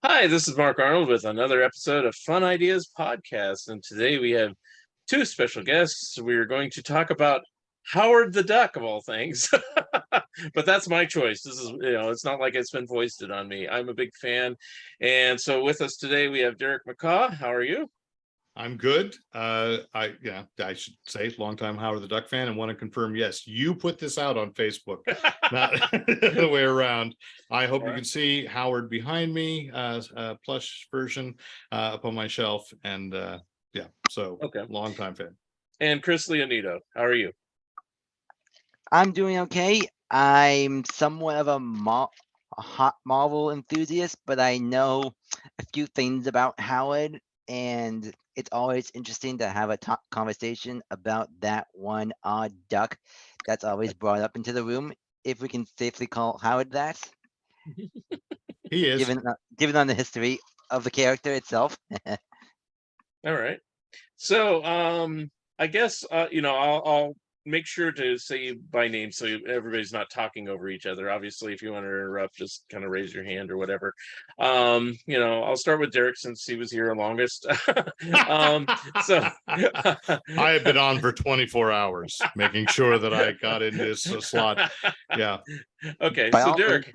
Hi, this is Mark Arnold with another episode of Fun Ideas Podcast. And today we have two special guests. We are going to talk about Howard the Duck, of all things. But that's my choice. This is, it's not like it's been foisted on me. I'm a big fan. And so with us today, we have Derek McCaw. How are you? I'm good. I should say longtime Howard the Duck fan and want to confirm, yes, you put this out on Facebook, not the way around. I hope you can see Howard behind me, plush version up on my shelf. And Okay. longtime fan. And Chris Leonido, how are you? I'm doing okay. I'm somewhat of a hot Marvel enthusiast, but I know a few things about Howard, and it's always interesting to have a conversation about that one odd duck that's always brought up into the room, if we can safely call Howard that. He is. Given on the history of the character itself. All right. So I guess I'll make sure to say you by name so everybody's not talking over each other. Obviously, if you want to interrupt, just kind of raise your hand or whatever. I'll start with Derek since he was here longest. So I have been on for 24 hours, making sure that I got in this slot. Yeah. Okay. So Derek,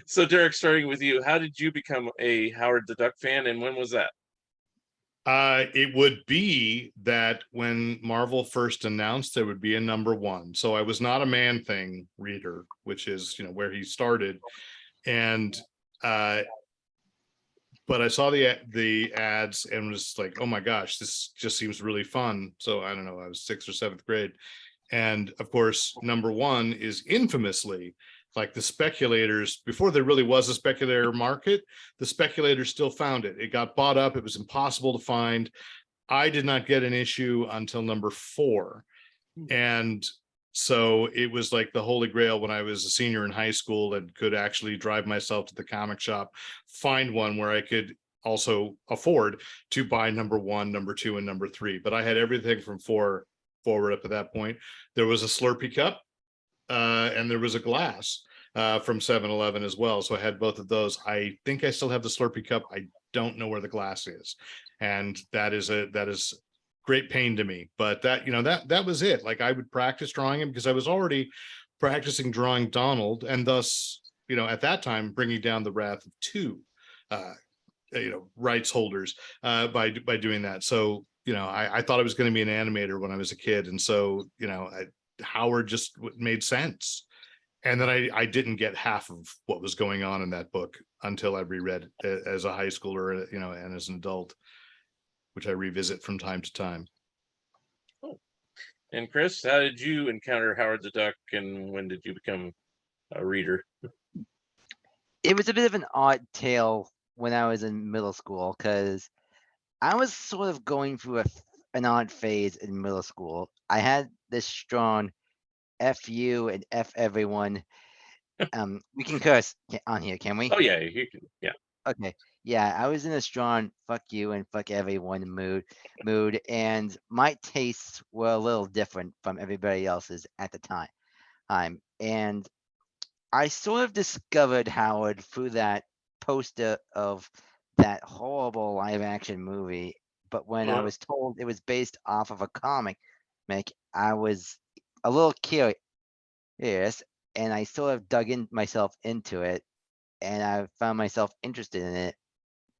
so Derek, starting with you, how did you become a Howard the Duck fan, and when was that? It would be that when Marvel first announced there would be a #1. So I was not a Man-Thing reader, which is, where he started. And but I saw the ads and was like, oh my gosh, this just seems really fun. So I don't know, I was 6th or 7th grade. And of course, #1 is infamously like the speculators, before there really was a speculator market, the speculators still found it. It got bought up. It was impossible to find. I did not get an issue until #4. And so it was like the holy grail when I was a senior in high school and could actually drive myself to the comic shop, find one where I could also afford to buy #1, #2, and #3. But I had everything from 4 forward up to that point. There was a Slurpee cup. And there was a glass from 7-Eleven as well. So I had both of those. I think I still have the Slurpee cup. I don't know where the glass is. And that is great pain to me. But that was it. Like I would practice drawing him because I was already practicing drawing Donald, and thus, at that time, bringing down the wrath of 2 rights holders by doing that. So, I thought I was going to be an animator when I was a kid. And so, Howard just made sense. And then I didn't get half of what was going on in that book until I reread it as a high schooler, and as an adult, which I revisit from time to time. Oh. And Chris, how did you encounter Howard the Duck, and when did you become a reader? It was a bit of an odd tale when I was in middle school, because I was sort of going through an odd phase in middle school. I had this strong F you and F everyone. We can curse on here, can we? Oh yeah, you can. Yeah. Okay. Yeah, I was in a strong fuck you and fuck everyone mood, and my tastes were a little different from everybody else's at the time. And I sort of discovered Howard through that poster of that horrible live action movie. But when I was told it was based off of a comic, I was a little curious, and I sort of dug myself into it, and I found myself interested in it.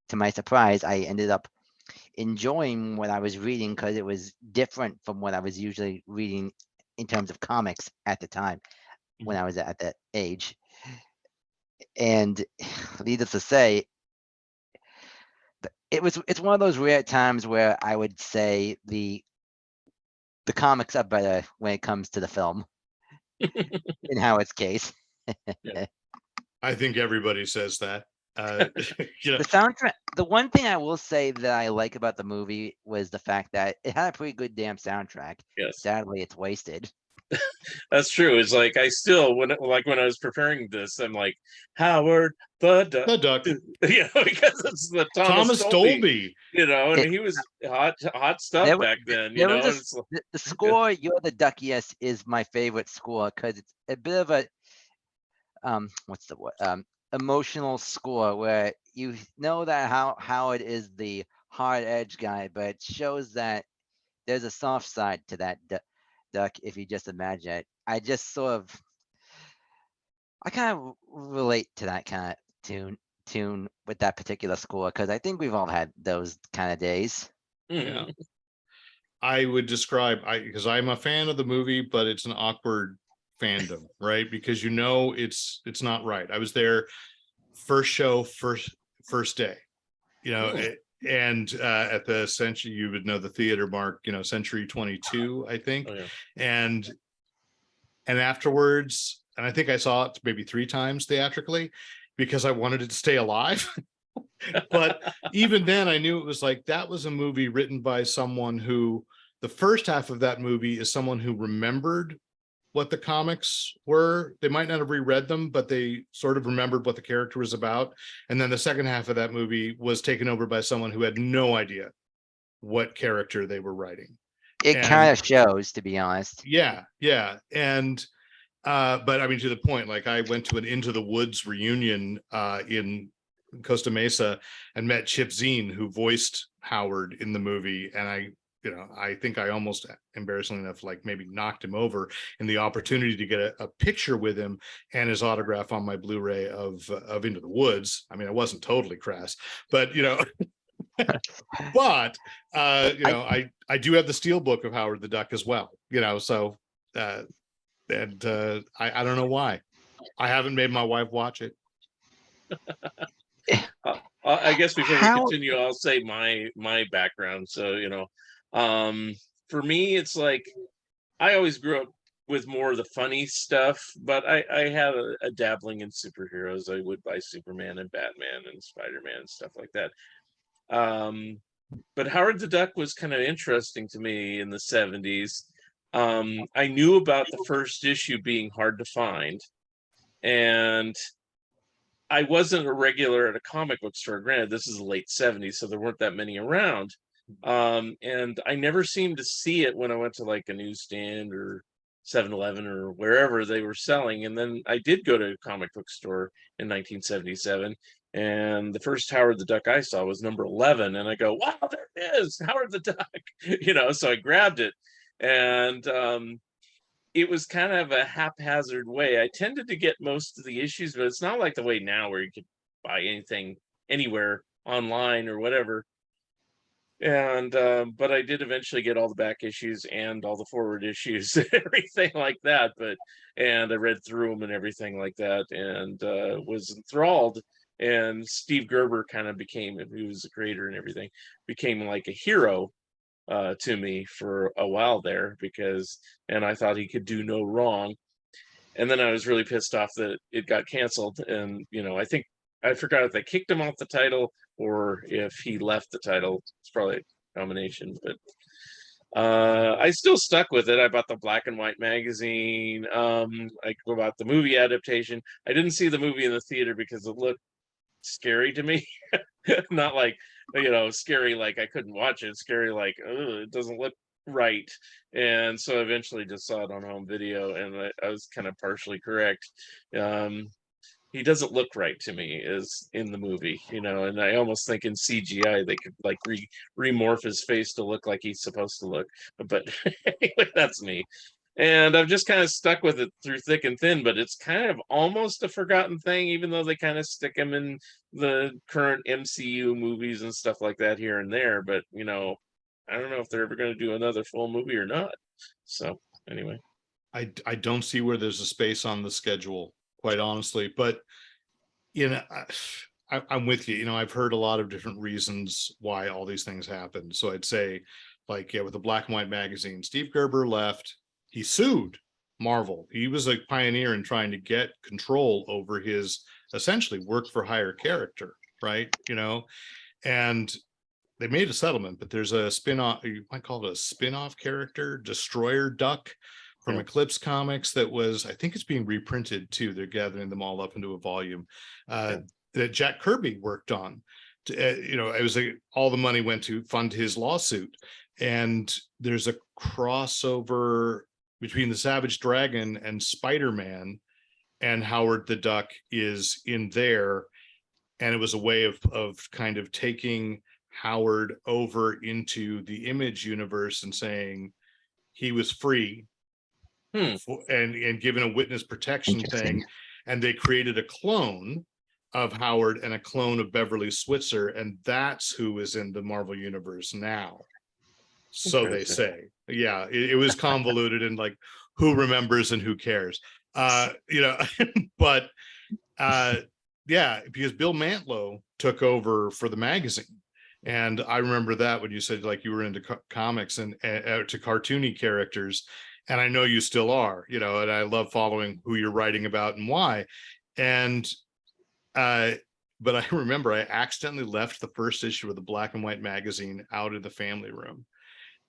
To my surprise, I ended up enjoying what I was reading because it was different from what I was usually reading in terms of comics at the time when I was at that age. And needless to say, it's one of those rare times where I would say the comics are better when it comes to the film in Howard's case. Yeah. I think everybody says that. The soundtrack, the one thing I will say that I like about the movie was the fact that it had a pretty good damn soundtrack. Yes. Sadly, it's wasted. That's true. It's like I still when I was preparing this, I'm like, Howard the Duck. Because it's the Thomas Dolby. And he was hot stuff back then. The score, You're the Duck, Yes, is my favorite score because it's a bit of what's the word, emotional score, where you know that Howard is the hard edge guy, but it shows that there's a soft side to that duck if you just imagine it. I just sort of, I kind of relate to that kind of tune with that particular score, because I think we've all had those kind of days. Yeah. I would describe, because I'm a fan of the movie, but it's an awkward fandom, right? Because it's not right. I was there first show, first day, and at the Century, you would know the theater, Mark, Century 22, I think. Oh, yeah. And afterwards, and I think I saw it maybe 3 times theatrically because I wanted it to stay alive. But even then I knew it was like, that was a movie written by someone who, the first half of that movie is someone who remembered what the comics were. They might not have reread them, but they sort of remembered what the character was about. And then the second half of that movie was taken over by someone who had no idea what character they were writing. It kind of shows, to be honest. Yeah. And but I mean, to the point, like I went to an Into the Woods reunion in Costa Mesa and met Chip Zien, who voiced Howard in the movie. And I think I almost, embarrassingly enough, like maybe knocked him over in the opportunity to get a picture with him and his autograph on my Blu-ray of Into the Woods. I mean, I wasn't totally crass, but but I do have the Steelbook of Howard the Duck as well, so I don't know why I haven't made my wife watch it. I guess before we continue, I'll say my background. So, for me, it's like I always grew up with more of the funny stuff, but I had a dabbling in superheroes. I would buy Superman and Batman and Spider-Man and stuff like that. But Howard the Duck was kind of interesting to me in the 70s. I knew about the first issue being hard to find, and I wasn't a regular at a comic book store. Granted, this is the late 70s, so there weren't that many around. And I never seemed to see it when I went to like a newsstand or 7-Eleven or wherever they were selling. And then I did go to a comic book store in 1977. And the first Howard the Duck I saw was number 11. And I go, wow, there it is, Howard the Duck. So I grabbed it. And it was kind of a haphazard way. I tended to get most of the issues, but it's not like the way now where you could buy anything anywhere online or whatever. And but I did eventually get all the back issues and all the forward issues and everything like that. And I read through them and everything like that, and was enthralled. And Steve Gerber kind of became, he was the creator and everything, became like a hero to me for a while there, and I thought he could do no wrong. And then I was really pissed off that it got canceled. And I think I forgot if they kicked him off the title or if he left the title. It's probably a combination, but I still stuck with it. I bought the black and white magazine. I bought the movie adaptation. I didn't see the movie in the theater because it looked scary to me. Not like scary like I couldn't watch it, scary like it doesn't look right. And so I eventually just saw it on home video, and I was kind of partially correct. He doesn't look right to me as in the movie, and I almost think in CGI they could like remorph his face to look like he's supposed to look. But anyway, that's me. And I've just kind of stuck with it through thick and thin, but it's kind of almost a forgotten thing, even though they kind of stick him in the current MCU movies and stuff like that here and there. But, I don't know if they're ever going to do another full movie or not. So anyway. I don't see where there's a space on the schedule, quite honestly. But, I'm with you. I've heard a lot of different reasons why all these things happen. So I'd say, like, with the black and white magazine, Steve Gerber left. He sued Marvel. He was a pioneer in trying to get control over his essentially work for hire character, right? And they made a settlement, but there's a spin-off, you might call it a spin-off character, Destroyer Duck from Eclipse Comics that was, I think it's being reprinted too. They're gathering them all up into a volume that Jack Kirby worked on. It was all the money went to fund his lawsuit. And there's a crossover between the Savage Dragon and Spider-Man, and Howard the Duck is in there. And it was a way of kind of taking Howard over into the Image universe and saying he was free and given a witness protection thing. And they created a clone of Howard and a clone of Beverly Switzer. And that's who is in the Marvel universe now. So they say. Yeah, it was convoluted and like, who remembers and who cares? But yeah, because Bill Mantlo took over for the magazine. And I remember that when you said like you were into comics and to cartoony characters. And I know you still are, and I love following who you're writing about and why. And but I remember I accidentally left the first issue of the black and white magazine out in the family room.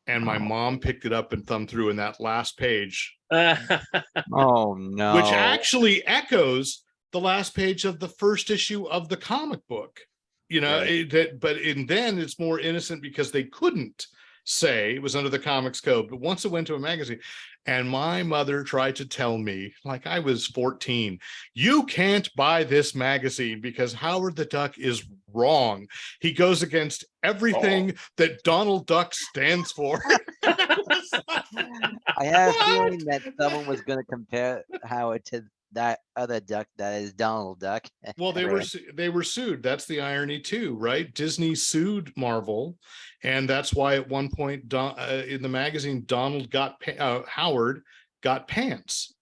And my mom picked it up and thumbed through, and that last page, Oh no! which actually echoes the last page of the first issue of the comic book, Right. then it's more innocent because they couldn't say it was under the comics code. But once it went to a magazine, and my mother tried to tell me, like I was 14, you can't buy this magazine because Howard the Duck is wrong. He goes against everything that Donald Duck stands for. I have a feeling that someone was going to compare Howard to that other duck that is Donald Duck. Well, they were sued. That's the irony too, right? Disney sued Marvel, and that's why at one point in the magazine, Howard got pants,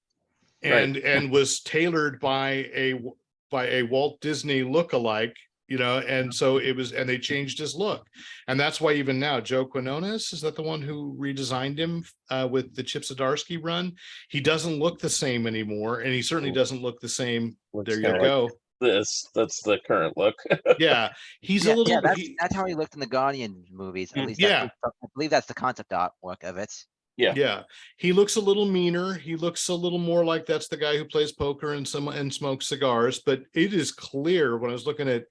and was tailored by a Walt Disney lookalike. And so it was, and they changed his look. And that's why even now, Joe Quinones, is that the one who redesigned him with the Chip Zdarsky run? He doesn't look the same anymore. And he certainly doesn't look the same. There you go. That's the current look. Yeah. He's a little, that's how he looked in the Guardian movies. At least yeah. I believe that's the concept artwork of it. Yeah. He looks a little meaner. He looks a little more like that's the guy who plays poker and smokes cigars. But it is clear when I was looking at,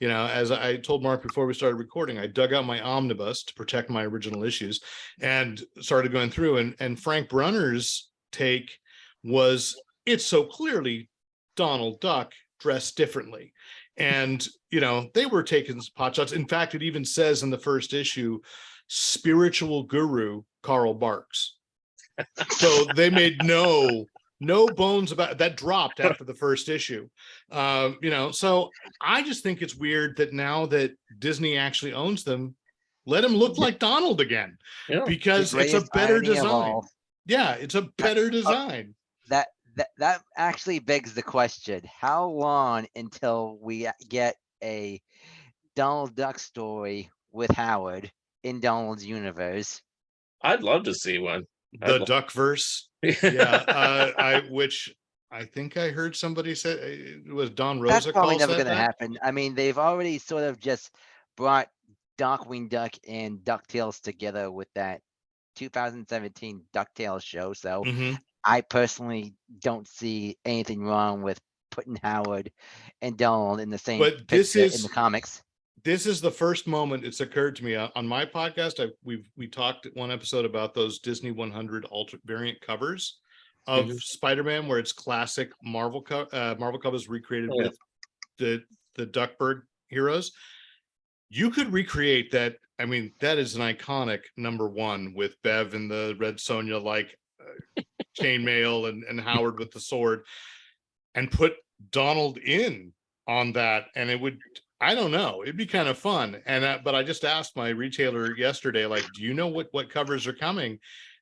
as I told Mark before we started recording, I dug out my omnibus to protect my original issues and started going through. And Frank Brunner's take was, it's so clearly Donald Duck dressed differently. And, they were taking pot shots. In fact, it even says in the first issue, spiritual guru Carl Barks. So they made no bones about that. Dropped after the first issue. So I just think it's weird that now that Disney actually owns them, let him look like Donald again, because it's a better design. Yeah, it's a better design. That actually begs the question: how long until we get a Donald Duck story with Howard in Donald's universe? I'd love to see one. The Duckverse. Yeah, which I think I heard somebody say it was Don Rosa. That's probably never going to happen. I mean, they've already sort of just brought Darkwing Duck and DuckTales together with that 2017 DuckTales show. So I personally don't see anything wrong with putting Howard and Donald in the same picture in the comics. This is the first moment it's occurred to me on my podcast. We talked one episode about those Disney 100 alternate variant covers of Spider-Man, where it's classic Marvel covers recreated with the Duckburg heroes. You could recreate that. I mean, that is an iconic #1 with Bev and the Red Sonja like chainmail and Howard with the sword, and put Donald in on that, and it would. I don't know. It'd be kind of fun. And but I just asked my retailer yesterday, like, do you know what covers are coming?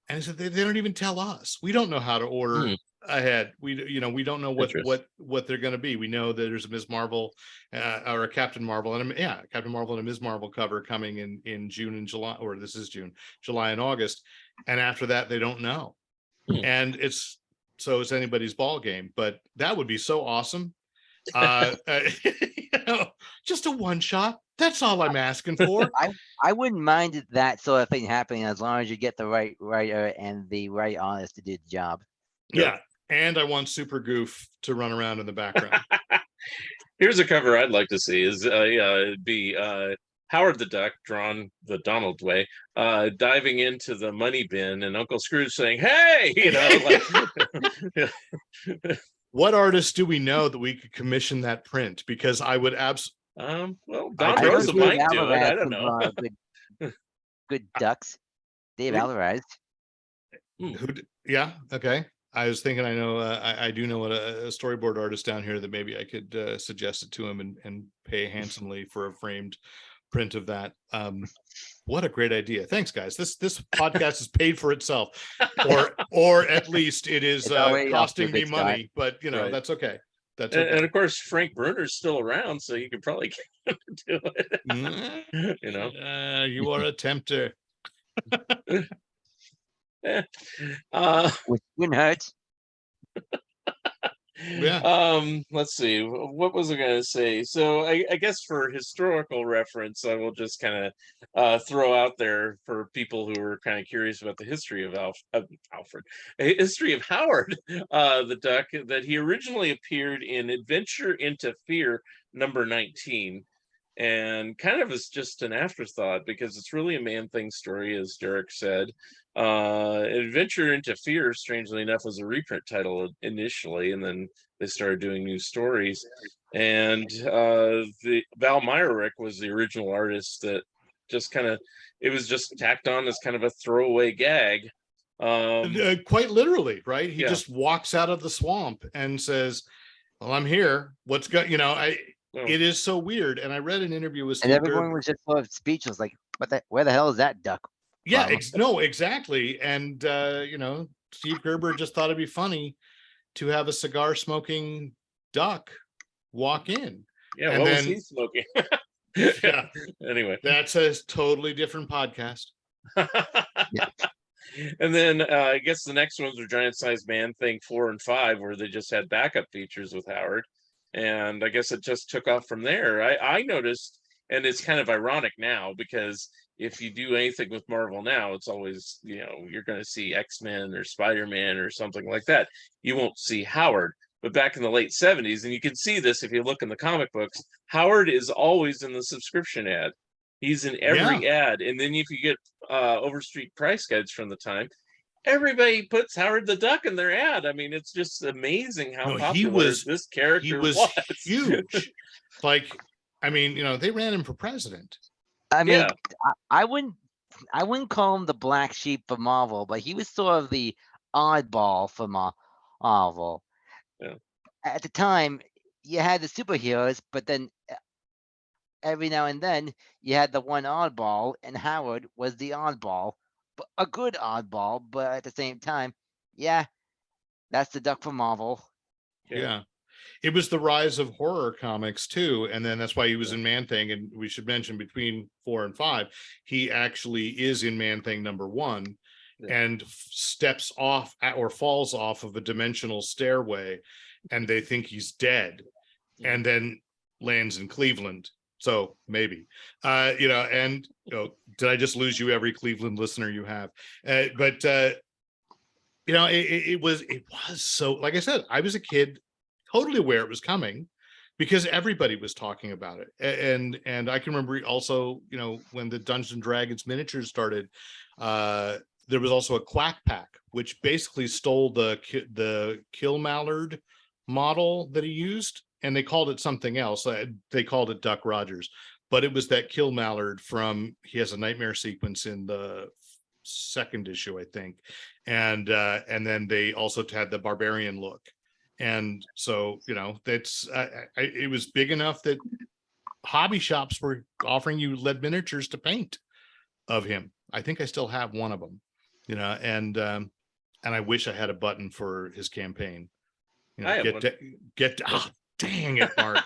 And I said they don't even tell us. We don't know how to order ahead. We don't know what they're going to be. We know that there's a Ms. Marvel or a Captain Marvel and Captain Marvel and a Ms. Marvel cover coming in June and July, or this is June, July and August. And after that, they don't know. And it's anybody's ball game. But that would be so awesome. Just a one shot. That's all I'm asking for. I wouldn't mind that sort of thing happening as long as you get the right writer and the right artist to do the job. Yeah, and I want Super Goof to run around in the background. Here's a cover I'd like to see: is it'd be Howard the Duck, drawn the Donald way, diving into the money bin, and Uncle Scrooge saying, "Hey," what artist do we know that we could commission that print? Because I would Well, I Don think Rosa it's Dave might do it. I Alvarez don't can know. draw good ducks. Dave Who? Alvarez. Yeah, okay. I was thinking, I know, I do know a storyboard artist down here that maybe I could suggest it to him and pay handsomely for a framed print of that. What a great idea! Thanks, guys. This podcast is paid for itself, or at least it is It's already off to a costing me good start. money. But Right. that's okay. That's And okay. of course, Frank Bruner's still around, so you could probably get him to do it. You are a tempter. Which wouldn't hurt. Yeah. Let's see, what was I going to say? So I guess for historical reference, I will just kind of throw out there for people who are kind of curious about the history of Alfred, history of Howard the Duck, that he originally appeared in Adventure into Fear number 19, and kind of is just an afterthought because it's really a Man-Thing story, as Derek said. Adventure into Fear, strangely enough, was a reprint title initially, and then they started doing new stories. And the Val Myrick was the original artist that just kind of, it was just tacked on as kind of a throwaway gag. Quite literally, right? He Yeah. just walks out of the swamp and says, "Well, I'm here. What's going?" It is so weird. And I read an interview with And Steve everyone Gerber. was just sort of speechless, like, where the hell is that duck? Yeah, from? no, exactly. And Steve Gerber just thought it'd be funny to have a cigar smoking duck walk in. Yeah, And what was then- he smoking? Yeah. Anyway, That's a totally different podcast. And then I guess the next ones were Giant Size Man-Thing 4 and 5, where they just had backup features with Howard. And I guess it just took off from there. I noticed, and it's kind of ironic now, because if you do anything with Marvel now, it's always, you're going to see X-Men or Spider-Man or something like that. You won't see Howard. But back in the late 70s, and you can see this if you look in the comic books, Howard is always in the subscription ad. He's in every ad. And then if you get Overstreet price guides from the time, everybody puts Howard the Duck in their ad. I mean, it's just amazing how popular this character was. Huge. Like, I mean, they ran him for president. I mean, I wouldn't call him the black sheep for Marvel, but he was sort of the oddball for Marvel. Yeah. At the time, you had the superheroes, but then every now and then you had the one oddball, and Howard was the oddball, but a good oddball. But at the same time, yeah, that's the Duck for Marvel. Yeah. It was the rise of horror comics too, and then that's why he was in Man-Thing. And we should mention, between 4 and 5, he actually is in Man-Thing number 1, and steps off or falls off of a dimensional stairway, and they think he's dead, and then lands in Cleveland. So maybe, did I just lose you, every Cleveland listener you have? But it was so, like I said, I was a kid, totally aware it was coming, because everybody was talking about it. And I can remember also, when the Dungeons and Dragons miniatures started, there was also a Quack Pack, which basically stole the Kill Mallard model that he used, and they called it something else. They called it Duck Rogers, but it was that Kill Mallard from, he has a nightmare sequence in the 2nd issue, I think. And then they also had the barbarian look. And so, that's, it was big enough that hobby shops were offering you lead miniatures to paint of him. I think I still have one of them, and I wish I had a button for his campaign. Dang it, Mark.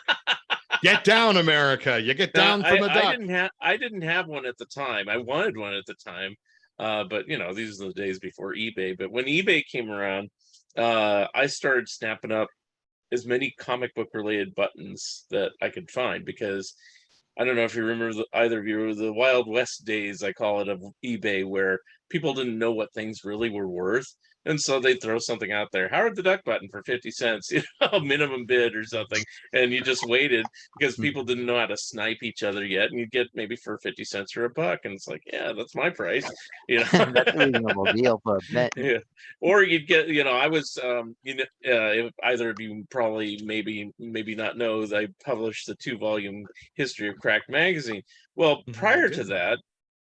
Get down, America. You get down from a duck. I didn't have one at the time. I wanted one at the time. But these are the days before eBay. But when eBay came around, I started snapping up as many comic book related buttons that I could find, because I don't know if you remember, either of you, the Wild West days, I call it, of eBay, where people didn't know what things really were worth. And so they throw something out there, Howard the Duck button for 50 cents, minimum bid or something. And you just waited because people didn't know how to snipe each other yet. And you get maybe for 50 cents or $1. And it's like, yeah, that's my price. That's a reasonable deal for a bet. Yeah. Or you'd get, I was, if either of you probably maybe not know that I published the 2-volume history of Cracked magazine. Well, prior to that,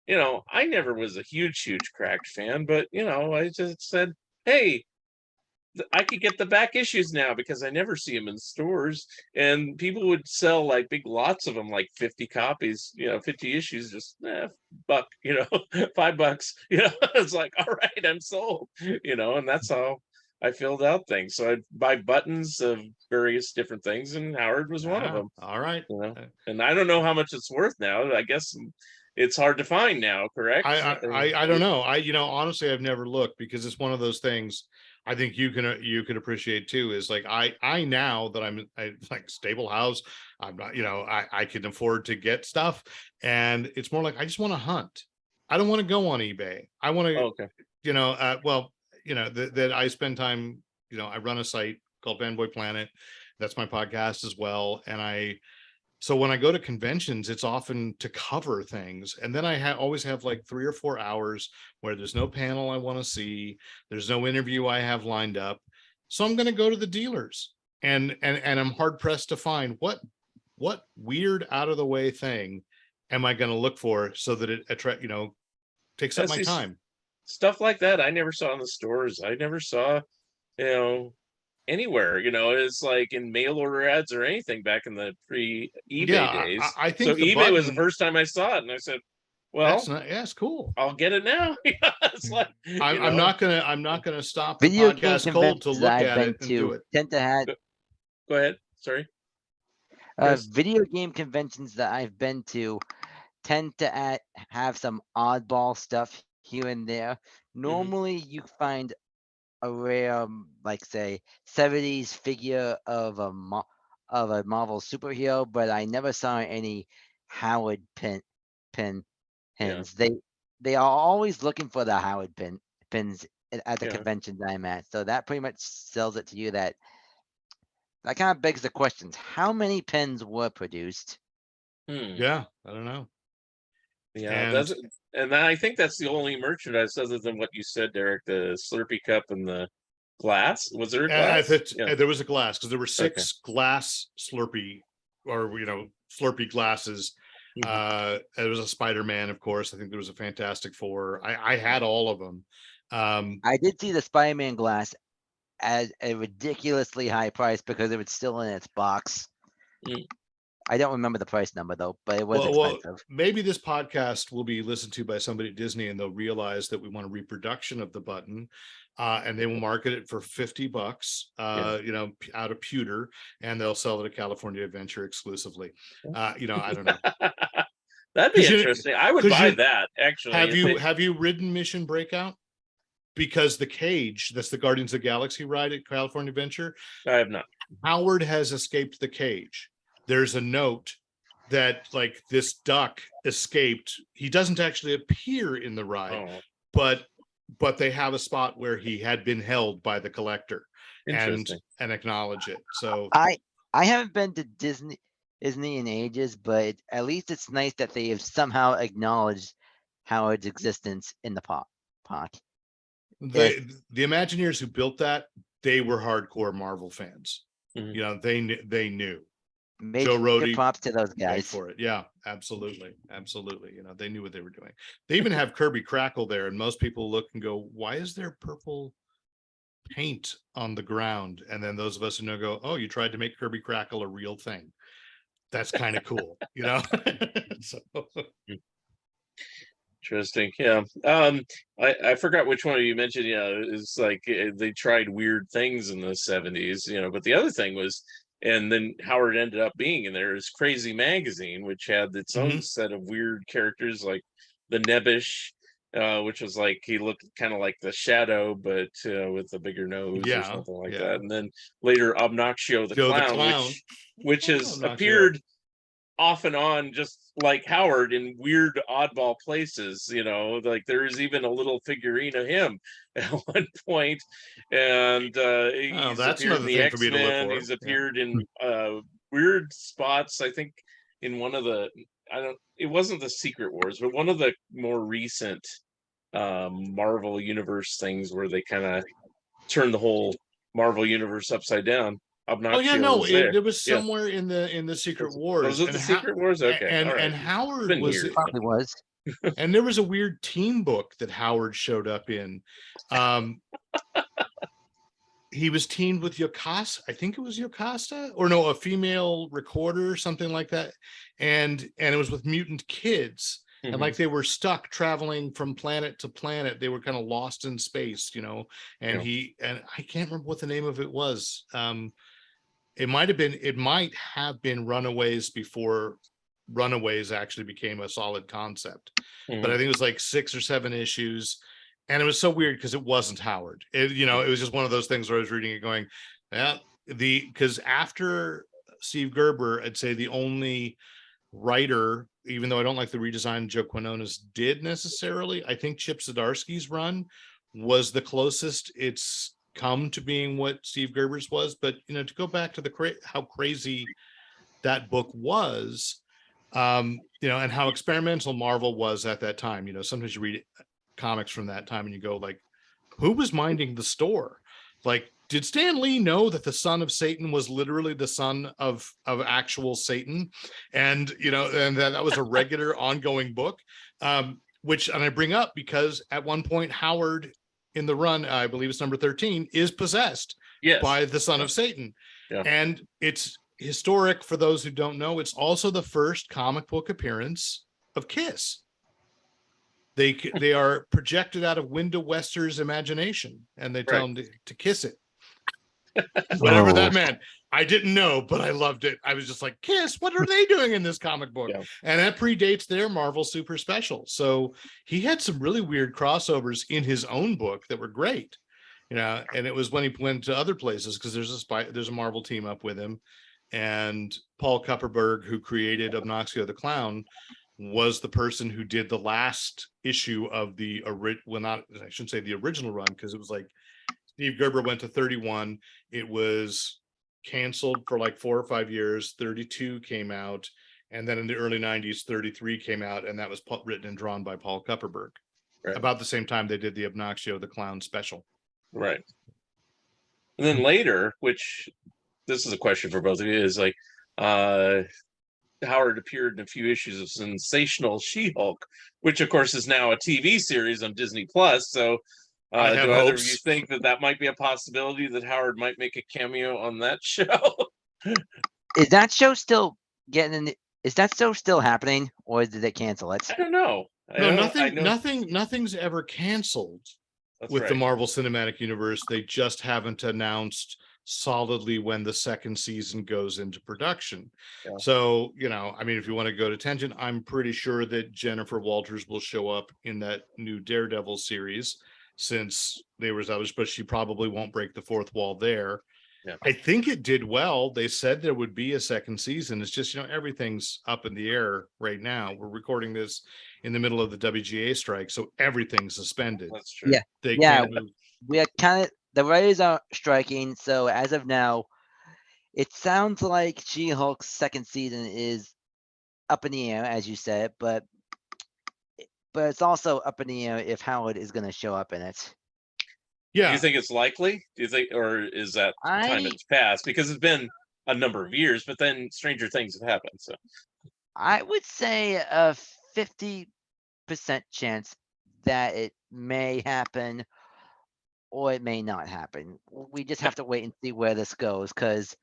I never was a huge Cracked fan, but I just said, hey, I could get the back issues now because I never see them in stores, and people would sell like big lots of them, like 50 copies, 50 issues, just buck, $5. It's like, all right, I'm sold, and that's how I filled out things. So I'd buy buttons of various different things, and Howard was one of them. All right. And I don't know how much it's worth now. I guess it's hard to find now, correct? I don't know. Honestly, I've never looked, because it's one of those things I think you can appreciate too, is like I now that I'm like stable house, I'm not, I can afford to get stuff, and it's more like I just want to hunt. I don't want to go on eBay. I want to, okay. That I spend time, I run a site called Fanboy Planet. That's my podcast as well. And so when I go to conventions, it's often to cover things. And then I always have like 3 or 4 hours where there's no panel I want to see. There's no interview I have lined up. So I'm going to go to the dealers, and I'm hard pressed to find what weird out of the way thing am I going to look for so that it takes up my time. Stuff like that I never saw in the stores. I never saw, anywhere, it's like in mail order ads or anything back in the pre-eBay days. I think so. eBay was the first time I saw it, and I said, "Well, that's cool. I'll get it now." It's like I'm not gonna stop the podcast cold to look at it and do it. Tend to have. Go ahead. Sorry. Video game conventions that I've been to tend to have some oddball stuff here and there. Normally, you find a rare, like say 70s figure of a Marvel superhero, but I never saw any Howard pins. Yeah. They are always looking for the Howard pins at the conventions I'm at. So that pretty much sells it to you that kind of begs the questions: how many pins were produced? Yeah, I don't know. Yeah, and I think that's the only merchandise other than what you said, Derek, the Slurpee cup and the glass. Was there a glass? There was a glass, because there were 6 glass Slurpee, or Slurpee glasses. It was a Spider-Man, of course. I think there was a Fantastic Four. I had all of them. I did see the Spider-Man glass at a ridiculously high price because it was still in its box. I don't remember the price number though, but it was expensive. Maybe this podcast will be listened to by somebody at Disney, and they'll realize that we want a reproduction of the button, and they will market it for $50, out of pewter, and they'll sell it at California Adventure exclusively. I don't know. That'd be interesting. I would buy that, actually. Have you ridden Mission Breakout? Because the cage, that's the Guardians of the Galaxy ride at California Adventure. I have not. Howard has escaped the cage. There's a note that like this duck escaped. He doesn't actually appear in the ride, but they have a spot where he had been held by the collector and acknowledge it. So I haven't been to Disney in ages, but at least it's nice that they have somehow acknowledged Howard's existence in the park. The Imagineers who built that, they were hardcore Marvel fans. They knew. Joe Rohde, props to those guys for it. Yeah, absolutely. They knew what they were doing. They even have Kirby Crackle there, and most people look and go, "Why is there purple paint on the ground?" And then those of us who know go, "Oh, you tried to make Kirby Crackle a real thing. That's kind of cool," So. Interesting. Yeah. I forgot which one of you mentioned. It's like they tried weird things in the 70s. But the other thing was. And then Howard ended up being in there is Crazy Magazine, which had its own set of weird characters, like the Nebbish, which was like he looked kind of like the Shadow, but with a bigger nose or something like that. And then later Obnoxio the Clown, which has appeared off and on, just like Howard, in weird oddball places. Like there's even a little figurine of him at one point, and he's that's appeared in another the thing for me to look X-Men. for. He's appeared in weird spots. I think in one of the it wasn't the Secret Wars, but one of the more recent Marvel Universe things where they kind of turned the whole Marvel Universe upside down. Oh yeah, Obnoxio no, was there. it was Yeah. somewhere in the Secret Was Wars. it the Secret Wars? Okay, all right. And Howard Been was, years. Probably was. and there was a weird team book that Howard showed up in. He was teamed with Yocasta, I think it was Yocasta, or no, a female recorder, something like that. And it was with mutant kids. And like they were stuck traveling from planet to planet. They were kind of lost in space, and I can't remember what the name of it was. It might have been Runaways before Runaways actually became a solid concept. But I think it was like 6 or 7 issues. And it was so weird because it wasn't Howard. It was just one of those things where I was reading it going, yeah, because after Steve Gerber, I'd say the only writer, even though I don't like the redesign Joe Quinones did necessarily, I think Chip Zdarsky's run was the closest it's come to being what Steve Gerber's was. But to go back to how crazy that book was, and how experimental Marvel was at that time. Sometimes you read comics from that time and you go like, who was minding the store? Like, did Stan Lee know that the son of Satan was literally the son of actual Satan? And, and that was a regular ongoing book, which, and I bring up because at one point, Howard in the run, I believe it's number 13, is possessed by the son of Satan. Yeah. And it's historic for those who don't know. It's also the first comic book appearance of Kiss. They are projected out of Winda Wester's imagination, and they tell him to kiss it. Whatever that meant. I didn't know, but I loved it. I was just like, Kiss, what are they doing in this comic book? Yeah. And that predates their Marvel Super Special. So he had some really weird crossovers in his own book that were great. And it was when he went to other places, because there's a Marvel team up with him. And Paul Kupperberg, who created Obnoxio the Clown, was the person who did the last issue of the I shouldn't say the original run, because it was like Steve Gerber went to 31. It was canceled for like 4 or 5 years. 32 came out. And then in the early 90s, 33 came out. And that was written and drawn by Paul Kupperberg. Right. About the same time they did the Obnoxio the Clown special. Right. And then later, which this is a question for both of you, is like, Howard appeared in a few issues of Sensational She-Hulk, which of course is now a TV series on Disney Plus. So do either of you think that might be a possibility that Howard might make a cameo on that show? Is that show still is that show still happening, or did they cancel it? I don't know. Nothing's ever canceled with the Marvel Cinematic Universe. They just haven't announced solidly when the second season goes into production. Yeah. So, if you want to go to tangent, I'm pretty sure that Jennifer Walters will show up in that new Daredevil series, since they were established, but she probably won't break the fourth wall there. Yeah. I think it did well. They said there would be a second season. It's just, everything's up in the air right now. We're recording this in the middle of the WGA strike, so everything's suspended. That's true. Yeah. We are the writers are striking, so as of now, it sounds like She-Hulk's second season is up in the air, as you said, but it's also up in the air if Howard is going to show up in it. Yeah. Do you think it's likely? Do you think, or is that time it's passed? Because it's been a number of years, but then stranger things have happened. So I would say a 50% chance that it may happen, or it may not happen. We just have to wait and see where this goes, because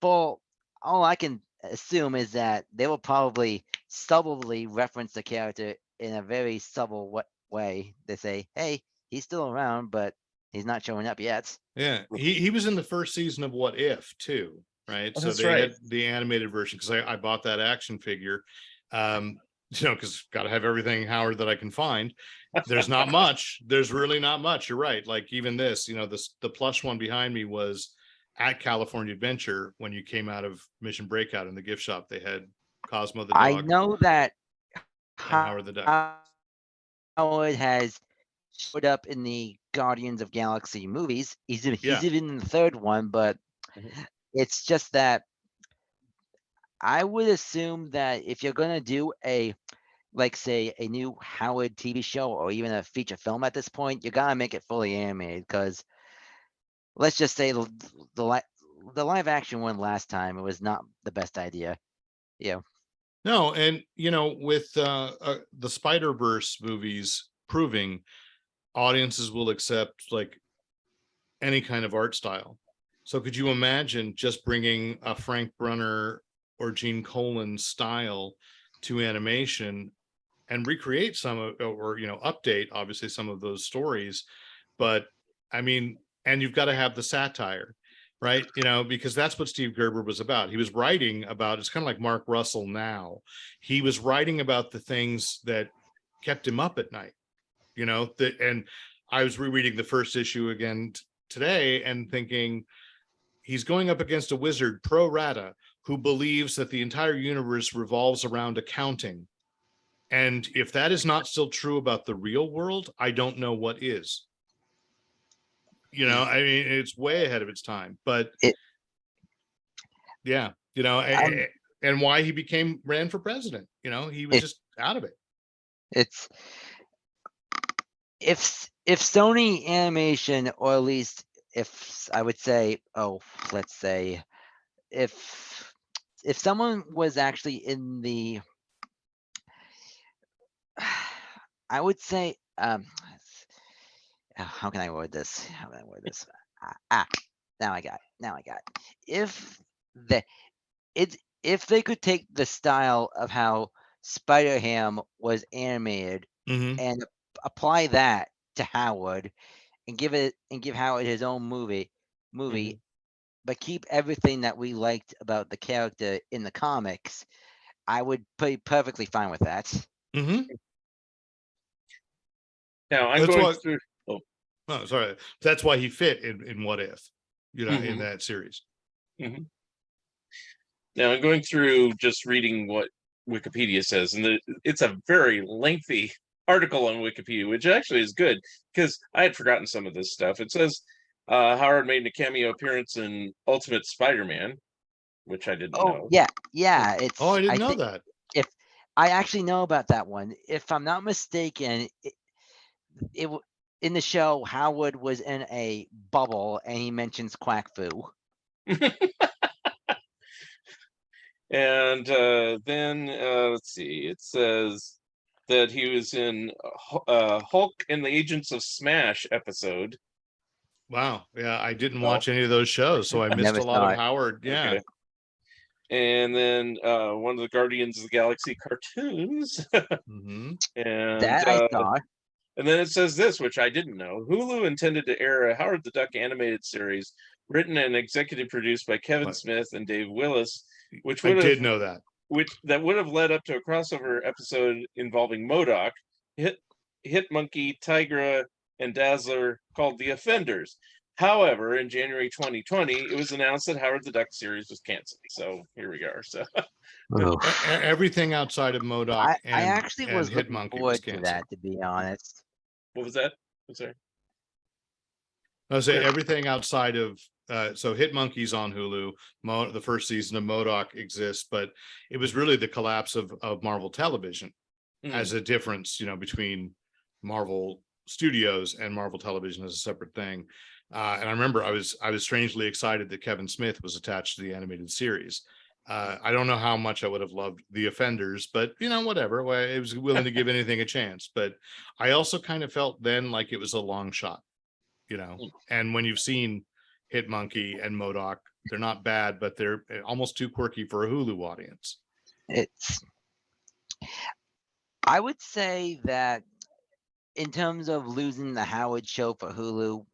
all I can assume is that they will probably subtly reference the character in a very subtle way. They say, hey, he's still around, but he's not showing up yet. Yeah, he was in the first season of What If, too, right? Oh, so they had the animated version, because I bought that action figure. Because got to have everything, Howard, that I can find. There's not much. There's really not much. You're right. Like even this, the plush one behind me was at California Adventure when you came out of Mission Breakout in the gift shop. They had Cosmo the I dog, know that and Howard the Duck. Howard has showed up in the Guardians of Galaxy movies. He's Yeah. even in the third one, but Mhm. it's just that I would assume that if you're gonna do like say a new Howard TV show or even a feature film at this point, you gotta make it fully animated because let's just say the live action one last time, it was not the best idea. Yeah. No, and with the Spider-Verse movies proving audiences will accept like any kind of art style. So could you imagine just bringing a Frank Brunner or Gene Colan style to animation and recreate some of, or update obviously some of those stories? But I mean, and you've got to have the satire, right? Because that's what Steve Gerber was about. He was writing about, it's kind of like Mark Russell now. He was writing about the things that kept him up at night, and I was rereading the first issue again today and thinking he's going up against a wizard pro rata who believes that the entire universe revolves around accounting. And if that is not still true about the real world, I don't know what is. I mean, it's way ahead of its time, but It, yeah, um, and why he ran for president, he was it, just out of it. it's if Sony Animation, or at least if I would say, let's say if someone was actually in the, I would say, how can I word this? How can I word this? Now I got it. Now I got it. The it if they could take the style of how Spider-Ham was animated Mm-hmm. and apply that to Howard and give Howard his own movie, Mhm. but keep everything that we liked about the character in the comics, I would be perfectly fine with that. Mm-hmm. Now I'm That's going what. through. Oh, Oh, sorry. That's why he fit in What If, in mhm, that series. mhm. Now I'm going through just reading what Wikipedia says, and it's a very lengthy article on Wikipedia, which actually is good because I had forgotten some of this stuff. It says Howard made a cameo appearance in Ultimate Spider-Man, which I didn't Oh know. yeah. Oh, I I didn't know think that. if I actually know about that one. If I'm not mistaken, in the show, Howard was in a bubble and he mentions Quack Fu. And then let's see, it says that he was in Hulk and the Agents of Smash episode. Wow. Yeah, I didn't Oh, watch any of those shows, so I I missed never a lot saw of it. Howard. Yeah. okay. And then one of the Guardians of the Galaxy cartoons. Mm-hmm. and That I saw. and then it says this, which I didn't know. Hulu intended to air a Howard the Duck animated series written and executive produced by Kevin But Smith and Dave Willis, which I would have did know that. led up to a crossover episode involving MODOK, Hitmonkey, Tigra, and Dazzler called The Offenders. However, in January 2020, it was announced that Howard the Duck series was canceled. So here we are. So Everything outside of MODOK I and actually and was looking Hitmonkey was forward to canceled. that, to be honest. what was that? I'm sorry. I would say everything outside of so Hitmonkey's on Hulu. The first season of MODOK exists, but it was really the collapse of Marvel Television as a difference, between Marvel Studios and Marvel Television as a separate thing. And I remember I was strangely excited that Kevin Smith was attached to the animated series. I don't know how much I would have loved The Offenders, but whatever. I was willing to give anything a chance. But I also kind of felt then like it was a long shot, And when you've seen Hitmonkey and MODOK, they're not bad, but they're almost too quirky for a Hulu audience. It's I would say that in terms of losing the Howard show for Hulu,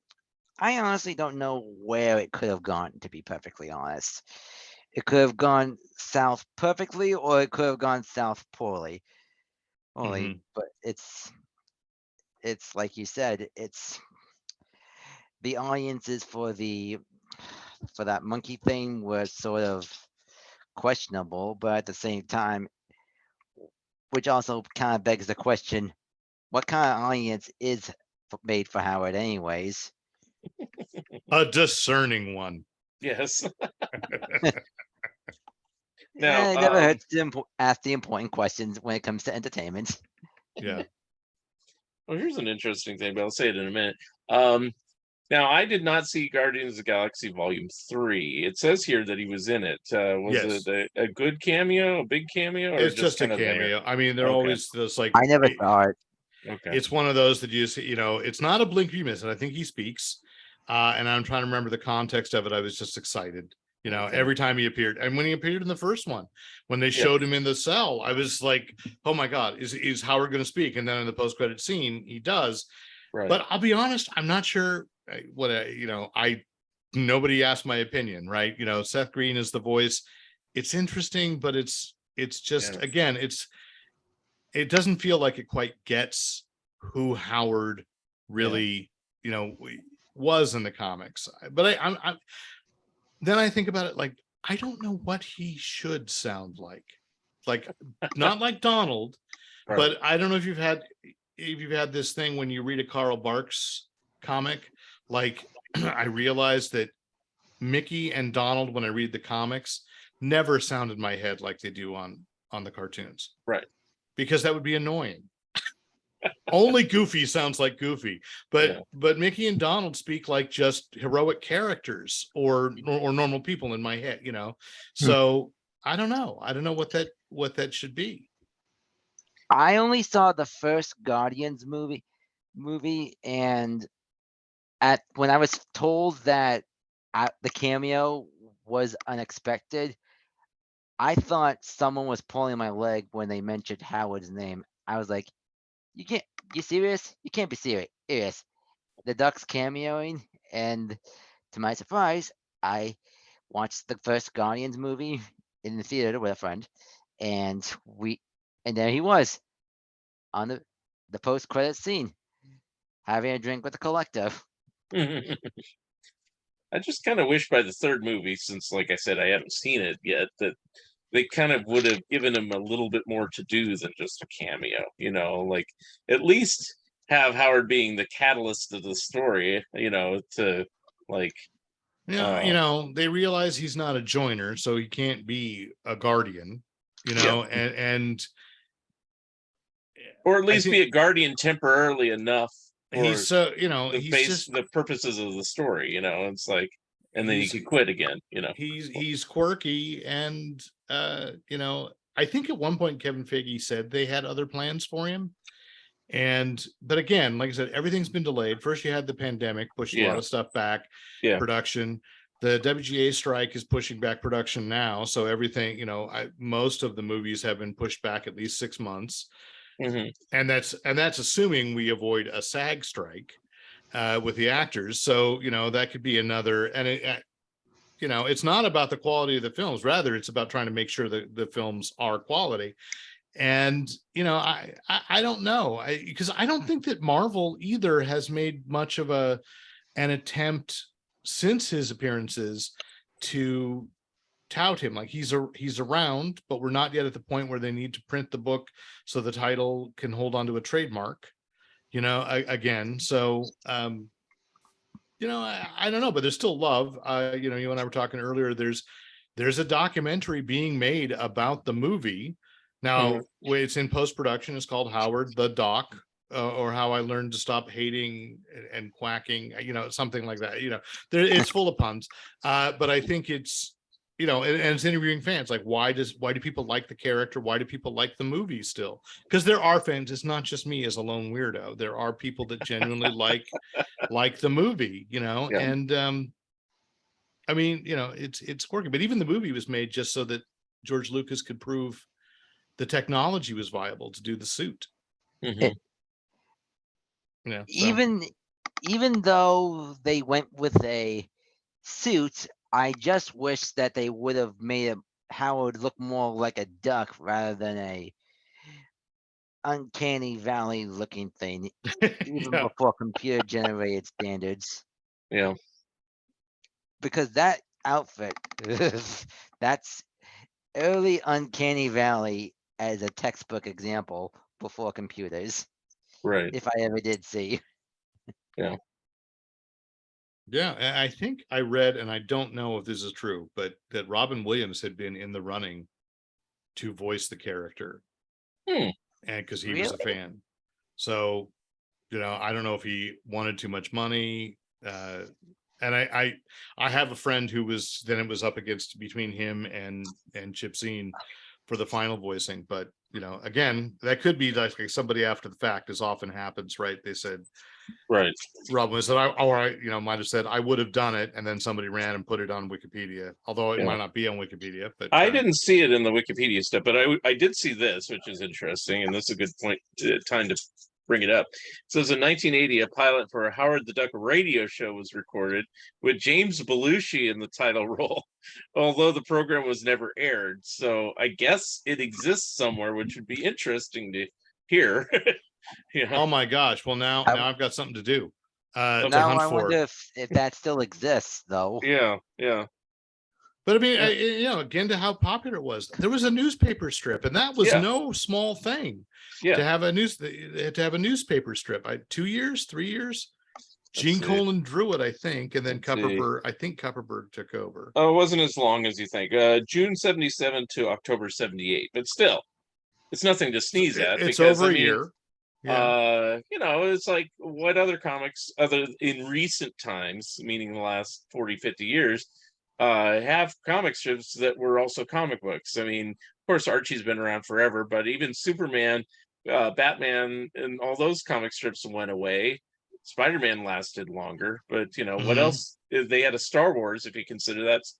I honestly don't know where it could have gone, to be perfectly honest. It could have gone south perfectly, or it could have gone south poorly. Mhm. But it's like you said, it's the audiences for that monkey thing were sort of questionable, but at the same time, which also kind of begs the question, what kind of audience is made for Howard anyways? A discerning one. Yes. It Now, never hurts to ask the important questions when it comes to entertainment. Yeah. well, here's an interesting thing, but I'll say it in a minute. Now, I did not see Guardians of the Galaxy Volume 3. It says here that he was in it. Was Yes. it a good cameo, a big cameo, or It's just a kind of there? cameo. I mean, they're Okay. always this like I never saw it. Okay. it's one of those that you see, it's not a blink you miss, and I think he speaks. And I'm trying to remember the context of it. I was just excited, Okay. every time he appeared. And when he appeared in the first one, when they Yeah. showed him in the cell, I was like, oh my God, is Howard going to speak? And then in the post-credit scene, he does. Right. But I'll be honest, I'm not sure nobody asked my opinion, right? Seth Green is the voice. It's interesting, but it's just, Yeah. again, it doesn't feel like it quite gets who Howard really, was in the comics. But I'm then I think about it like, I don't know what he should sound like not like Donald, Right. but I don't know if you've had this thing when you read a Carl Barks comic, like I realized that Mickey and Donald, when I read the comics, never sound in my head like they do on the cartoons. Right. Because that would be annoying. Only Goofy sounds like Goofy, but Mickey and Donald speak like just heroic characters or normal people in my head, So I don't know. I don't know what that should be. I only saw the first Guardians movie, and when I was told that the cameo was unexpected, I thought someone was pulling my leg when they mentioned Howard's name. I was like, you serious? You can't be serious. The Duck's cameoing, and to my surprise, I watched the first Guardians movie in the theater with a friend, and there he was on the post-credit scene, having a drink with the collective. I just kind of wish by the third movie, since, like I said, I haven't seen it yet, that they kind of would have given him a little bit more to do than just a cameo. Like at least have Howard being the catalyst of the story. To like. They realize he's not a joiner, so he can't be a guardian. And or at least be a guardian temporarily enough. He's just the purposes of the story. It's like, and then he could quit again. He's quirky, and I think at one point Kevin Feige said they had other plans for him. But again, like I said, everything's been delayed. First, you had the pandemic, pushed a lot of stuff back. Production. The WGA strike is pushing back production now, so everything, most of the movies have been pushed back at least 6 months. Mm-hmm. And that's assuming we avoid a SAG strike with the actors. So that could be another. And it's not about the quality of the films. Rather, it's about trying to make sure that the films are quality. And I don't know, because I don't think that Marvel either has made much of an attempt since his appearances to tout him. Like he's around, but we're not yet at the point where they need to print the book so the title can hold on to a trademark. Again, so I don't know, but there's still love. You and I were talking earlier. There's a documentary being made about the movie. Now, it's in post-production. It's called Howard the Doc, or How I Learned to Stop Hating and Quacking, something like that. It's full of puns. But I think it's, and it's interviewing fans. Like, why do people like the character? Why do people like the movie still? Because there are fans. It's not just me as a lone weirdo. There are people that genuinely like the movie, and I mean, it's quirky. But even the movie was made just so that George Lucas could prove the technology was viable to do the suit. Mm-hmm. Even though they went with a suit, I just wish that they would have made Howard look more like a duck rather than a uncanny valley looking thing, even before computer generated standards. Yeah. Because that outfit, early Uncanny Valley as a textbook example before computers, Right. if I ever did see. Yeah. Yeah, I think I read, and I don't know if this is true, but that Robin Williams had been in the running to voice the character, Hmm. and because he was Really? a fan. So, I don't know if he wanted too much money. And I have a friend who was, then it was up against between him and Chip Scene for the final voicing. But again, that could be like somebody after the fact, as often happens, right? They said Right. Robin said, might have said I would have done it, and then somebody ran and put it on Wikipedia, although it Yeah. might not be on Wikipedia. But I didn't see it in the Wikipedia stuff, but I did see this, which is interesting, and this is a good point time to bring it up. It says in 1980, a pilot for a Howard the Duck radio show was recorded with James Belushi in the title role, although the program was never aired. So I guess it exists somewhere, which would be interesting to hear. oh my gosh, well now I- I've got something to do. To Now hunt I for. wonder if that still exists, though. Yeah. But I mean, again, to how popular it was. There was a newspaper strip, and that was Yeah. no small thing. Yeah. To have a newspaper strip. 2 years, 3 years. Gene see. Colan drew it, I think, and then Let's see. Kupperberg took over. Oh, it wasn't as long as you think. June 77 to October 78, but still, it's nothing to sneeze at. It's because over I a mean, year. Yeah. It's like what other comics other in recent times, meaning the last 40, 50 years, have comic strips that were also comic books. I mean, of course, Archie's been around forever, but even Superman, Batman, and all those comic strips went away. Spider-Man lasted longer, but what Mhm. else? They had a Star Wars, if you consider that's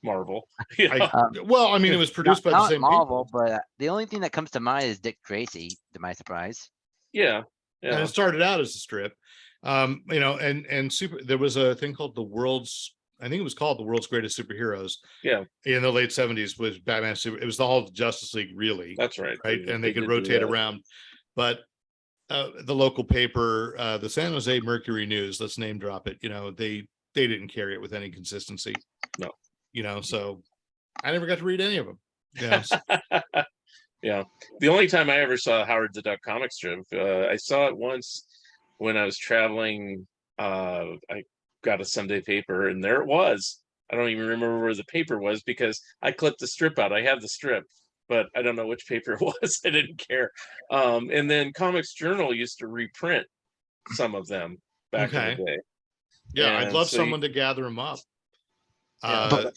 Marvel. Well, I mean, it was produced by the Not same Marvel, people. but the only thing that comes to mind is Dick Tracy, to my surprise. Yeah. And it started out as a strip. There was a thing called I think it was called the World's Greatest Superheroes. Yeah. In the late 70s was Batman. It was the whole Justice League, really. That's right. Right. And they could rotate around. But the local paper, the San Jose Mercury News, let's name drop it. They didn't carry it with any consistency. No. So I never got to read any of them. Yeah. The only time I ever saw Howard the Duck comic strip, I saw it once when I was traveling. I got a Sunday paper, and there it was. I don't even remember where the paper was because I clipped the strip out. I have the strip, but I don't know which paper it was. I didn't care. And then Comics Journal used to reprint some of them back in the day. Yeah, And I'd love so someone to gather them up. But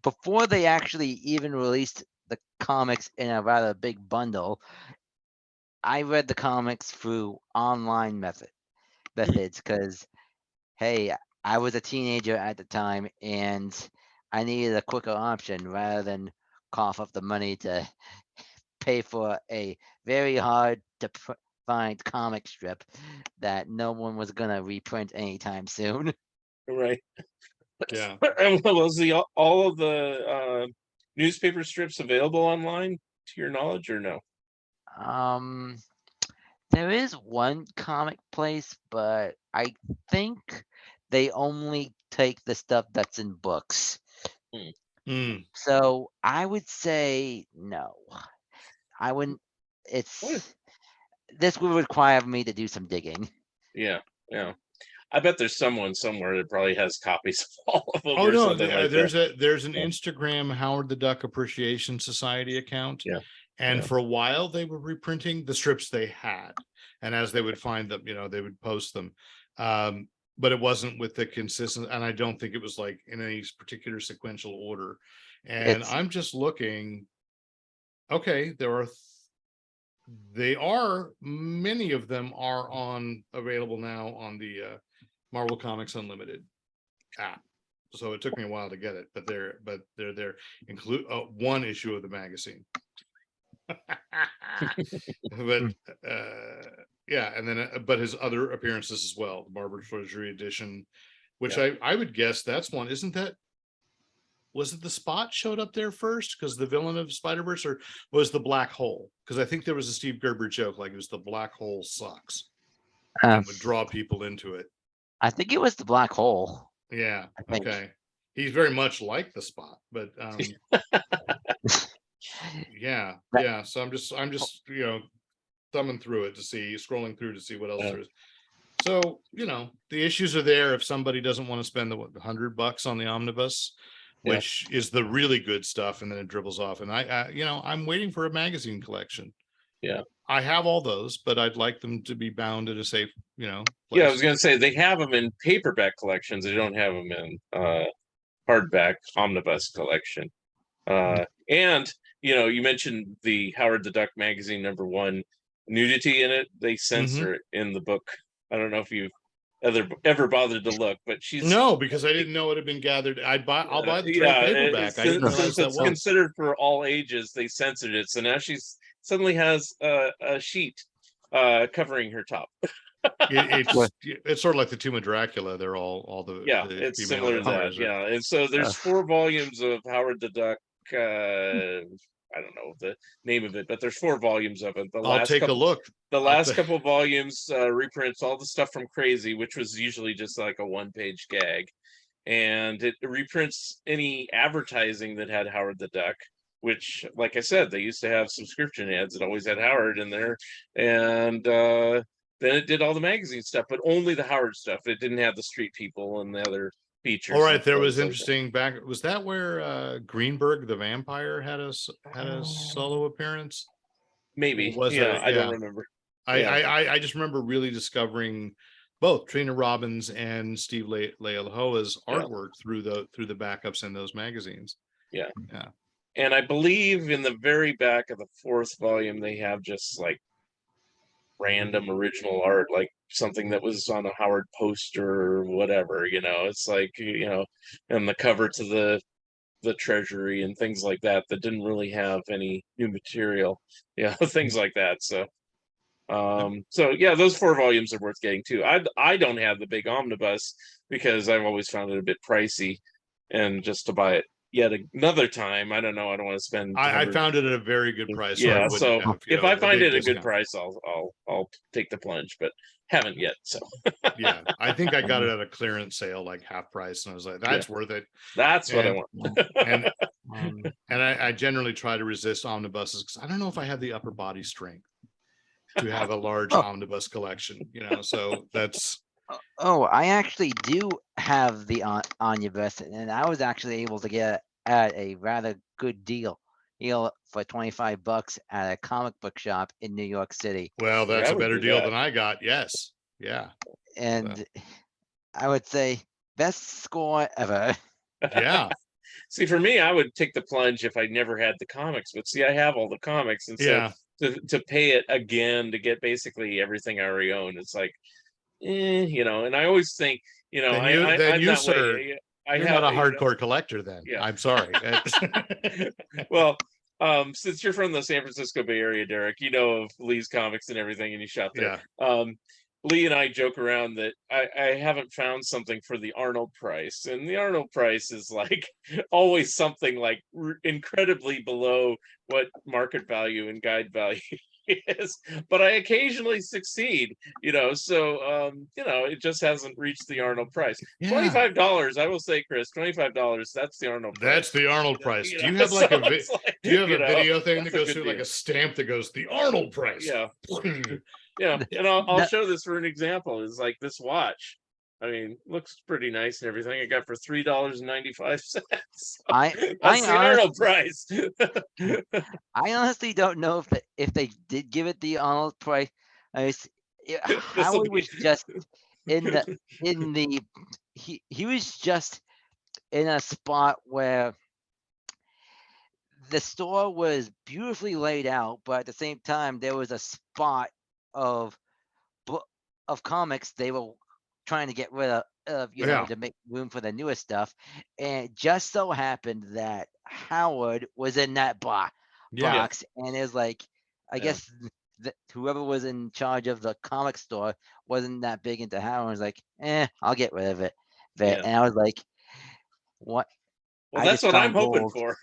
before they actually even released the comics in a rather big bundle, I read the comics through online methods because, hey, I was a teenager at the time and I needed a quicker option rather than cough up the money to pay for a very hard to find comic strip that no one was gonna reprint anytime soon. right. Yeah. And was all of the newspaper strips available online to your knowledge, or no? There is one comic place, but I think they only take the stuff that's in books. So I would say no. I wouldn't. This would require me to do some digging. Yeah. I bet there's someone somewhere that probably has copies of all of them. Oh or no, something like there's that. there's an Instagram Howard the Duck Appreciation Society account. Yeah. And for a while they were reprinting the strips they had. And as they would find them, they would post them. But it wasn't with the consistent, and I don't think it was like in any particular sequential order. And I'm just looking. Okay, many of them are available now on the Marvel Comics Unlimited app. So it took me a while to get it, but they're there. Include one issue of the magazine. But yeah, and then but his other appearances as well, the Barbara Treasury edition, which I would guess that's one. Isn't that? Was it the Spot showed up there first because the villain of Spider-Verse, or was the Black Hole? Because I think there was a Steve Gerber joke like it was the Black Hole sucks and would draw people into it. I think it was the Black Hole. Yeah. Okay. He's very much like the Spot, but Yeah, That- yeah. So I'm just thumbing through it scrolling through to see what else Yeah. there is. So, the issues are there if somebody doesn't want to spend the $100 on the omnibus, Yeah. which is the really good stuff, and then it dribbles off. And I'm waiting for a magazine collection. Yeah. I have all those, but I'd like them to be bound in a safe, place. Yeah, I was going to say they have them in paperback collections. They don't have them in hardback omnibus collection. And you mentioned the Howard the Duck magazine #1 nudity in it. They censor it in the book. I don't know if you've ever bothered to look, but she's No, because I didn't know it had been gathered. I'll buy the trade paperback. I didn't realize since that it's was considered for all ages, they censored it. So now she's suddenly has a sheet covering her top. it's sort of like the Tomb of Dracula. They're all the It's female similar to that. vampires are- Yeah, and so there's 4 volumes of Howard the Duck. I don't know the name of it, but there's 4 volumes of it. I'll take a look. The last couple volumes reprints all the stuff from Crazy, which was usually just like a 1-page gag, and it reprints any advertising that had Howard the Duck. Which, like I said, they used to have subscription ads that always had Howard in there, and then it did all the magazine stuff, but only the Howard stuff. It didn't have the Street People and the other features. All right, there was interesting back. Was that where Greenberg the vampire had a solo appearance? Maybe. Was yeah, it? I don't remember. I just remember really discovering both Trina Robbins and Steve Lealohoa's artwork through the backups in those magazines. Yeah. Yeah. And I believe in the very back of the 4th volume, they have just like random original art, like something that was on a Howard poster or whatever, it's like, and the cover to the Treasury and things like that didn't really have any new material, things like that. So those 4 volumes are worth getting too. I don't have the big omnibus because I've always found it a bit pricey, and just to buy it yet another time, I don't know. I don't want to spend. I found it at a very good price. Yeah, so if I find it a good price, I'll take the plunge, but haven't yet. So yeah, I think I got it at a clearance sale, like half price, and I was like, "That's worth it." That's what I want. And I generally try to resist omnibuses because I don't know if I have the upper body strength to have a large omnibus collection. So that's. Oh, I actually do have the omnibus, and I was actually able to get at a rather good deal for $25 at a comic book shop in New York City. Well, that's a better deal than I got. Yes. Yeah. And I would say best score ever. Yeah. See, for me, I would take the plunge if I never had the comics, but see, I have all the comics, and so to pay it again to get basically everything I already own, it's like, and I always think, I'm you, that sir, way. You're not a hardcore collector then. Yeah. I'm sorry. Well, since you're from the San Francisco Bay Area, Derek, you know of Lee's Comics and everything, and you shop there. Yeah. Lee and I joke around that I haven't found something for the Arnold price, and the Arnold price is like always something like incredibly below what market value and guide value is, but I occasionally succeed, so it just hasn't reached the Arnold price. $25, I will say, Chris, $25, that's the Arnold price. That's the Arnold price. Do you have like do you have a video thing that goes through like a stamp that goes the Arnold price? Yeah. Yeah, and I'll show this for an example. Is like this watch. I mean, looks pretty nice and everything. I got for $3.95. That's the Arnold price. I honestly don't know if they did give it the Arnold price. Howard was just he was just in a spot where the store was beautifully laid out, but at the same time there was a spot of comics they were trying to get rid of, to make room for the newest stuff, and it just so happened that Howard was in that box, and it was like, I guess whoever was in charge of the comic store wasn't that big into Howard. Was like, I'll get rid of it. And I was like, what? Well, that's what I'm hoping for.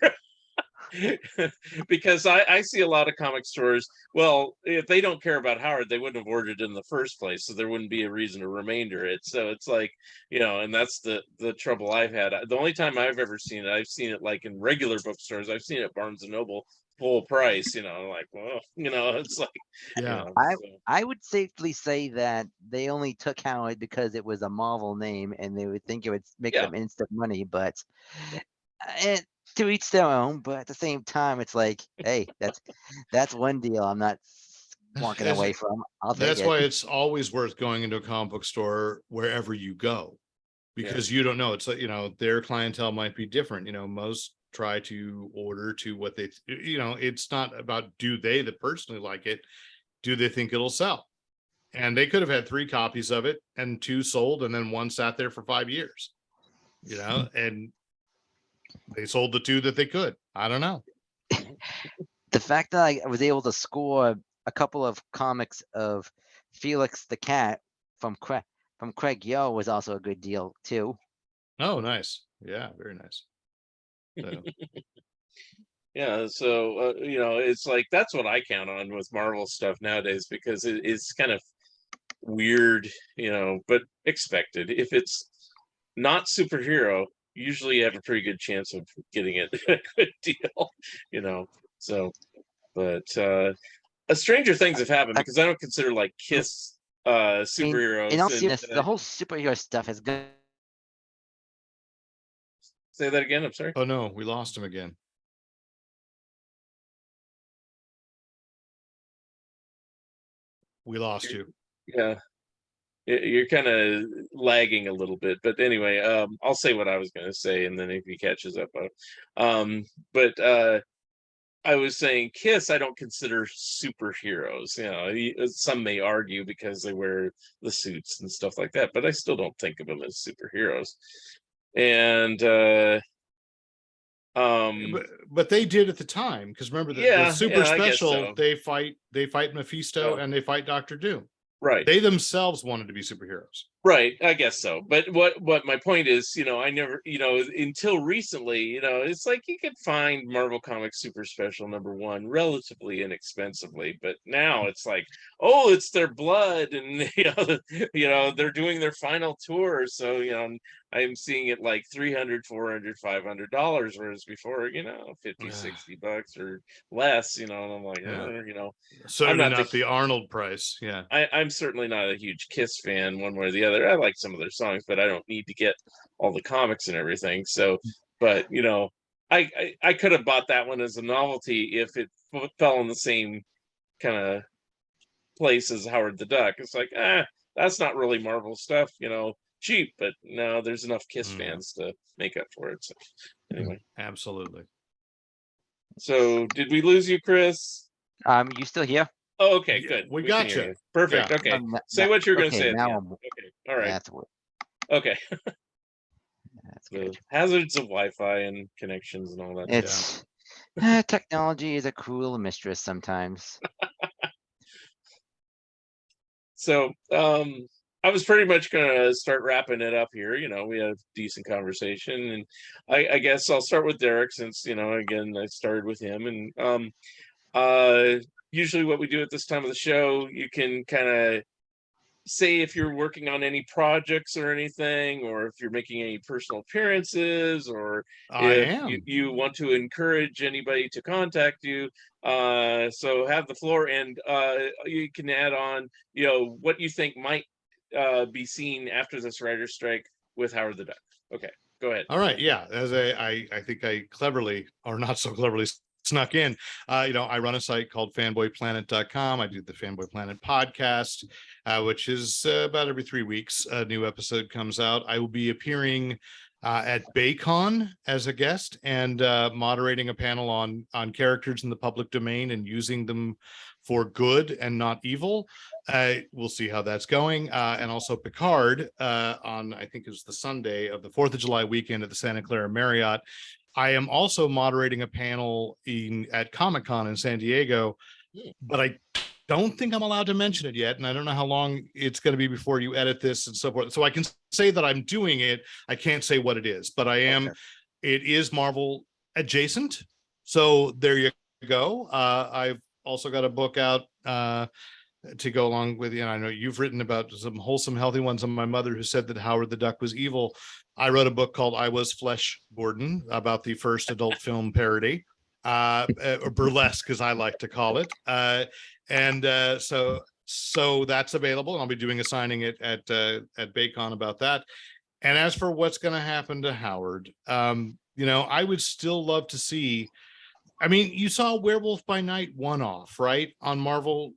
Because I see a lot of comic stores. Well, if they don't care about Howard, they wouldn't have ordered it in the first place, so there wouldn't be a reason to remainder it. So it's like, and that's the trouble I've had. The only time I've ever seen it, I've seen it like in regular bookstores. I've seen it at Barnes and Noble full price. Like, well, it's like, Yeah. I would safely say that they only took Howard because it was a Marvel name and they would think it would make them instant money, but to each their own. But at the same time, it's like, hey, that's one deal I'm not walking away from. I'll take That's it. why it's always worth going into a comic book store wherever you go, because you don't know. It's like, their clientele might be different. Most try to order to what they, it's not about do they personally like it, do they think it'll sell? And they could have had 3 copies of it and 2 sold, and then 1 sat there for 5 years, and they sold the 2 that they could. I don't know. The fact that I was able to score a couple of comics of Felix the Cat from Craig Yo was also a good deal too. Oh, nice. Yeah, very nice. So. Yeah, so it's like that's what I count on with Marvel stuff nowadays, because it's kind of weird, but expected. If it's not superhero, usually you have a pretty good chance of getting it a good deal, so. But stranger things have happened, because I don't consider like Kiss superheroes. In all seriousness, the whole superhero stuff has gone. Say that again. I'm sorry. Oh no, we lost him again. We lost you. Yeah, you're kind of lagging a little bit, but anyway, I'll say what I was going to say, and then if he catches up, but I was saying Kiss I don't consider superheroes. Some may argue because they wear the suits and stuff like that, but I still don't think of them as superheroes. And but they did at the time, because remember the super special, so. they fight Mephisto and they fight Dr. Doom. Right. They themselves wanted to be superheroes. Right, I guess so. But what my point is, I never, until recently, it's like you could find Marvel Comics Super Special #1 relatively inexpensively, but now it's like, oh, it's their blood, and they're doing their final tour, so I'm seeing it like $300, $400, $500, whereas before, $50-$60 or less, and I'm like, certainly I'm not the Arnold price. Yeah, I'm certainly not a huge Kiss fan one way or the other. I like some of their songs, but I don't need to get all the comics and everything. So, but I could have bought that one as a novelty if it fell in the same kind of place as Howard the Duck. It's like, that's not really Marvel stuff, cheap, but no, there's enough Kiss fans to make up for it. So anyway, absolutely. So did we lose you, Chris? You still here? Oh, okay, good. We got you. Perfect. Yeah. Okay. Say what you're going to say. Now okay. All right. That's what. Okay. That's good. Hazards of Wi-Fi and connections and all that. It's technology is a cruel mistress sometimes. So I was pretty much going to start wrapping it up here. We had a decent conversation, and I guess I'll start with Derek, since again I started with him, and usually what we do at this time of the show, you can kind of say if you're working on any projects or anything, or if you're making any personal appearances, or if you want to encourage anybody to contact you. So have the floor, and you can add on, what you think might be seen after this writer's strike with Howard the Duck. Okay, go ahead. All right. Yeah. As I think I cleverly, or not so cleverly, snuck in, I run a site called fanboyplanet.com. I do the Fanboy Planet podcast, which is about every 3 weeks a new episode comes out. I will be appearing at BayCon as a guest, and moderating a panel on characters in the public domain and using them for good and not evil. We'll see how that's going. And also Picard on, I think it was the Sunday of the 4th of July weekend at the Santa Clara Marriott. I am also moderating a panel at Comic-Con in San Diego, but I don't think I'm allowed to mention it yet. And I don't know how long it's going to be before you edit this and so forth. So I can say that I'm doing it. I can't say what it is, but I am. Okay. It is Marvel adjacent. So there you go. I've also got a book out to go along with you. And I know you've written about some wholesome, healthy ones on my mother who said that Howard the Duck was evil. I wrote a book called I Was Flesh Gordon about the first adult film parody, or burlesque, as I like to call it. So that's available. And I'll be doing a signing at Baycon about that. And as for what's going to happen to Howard, I would still love to see. I mean, you saw Werewolf by Night one-off, right? On Marvel,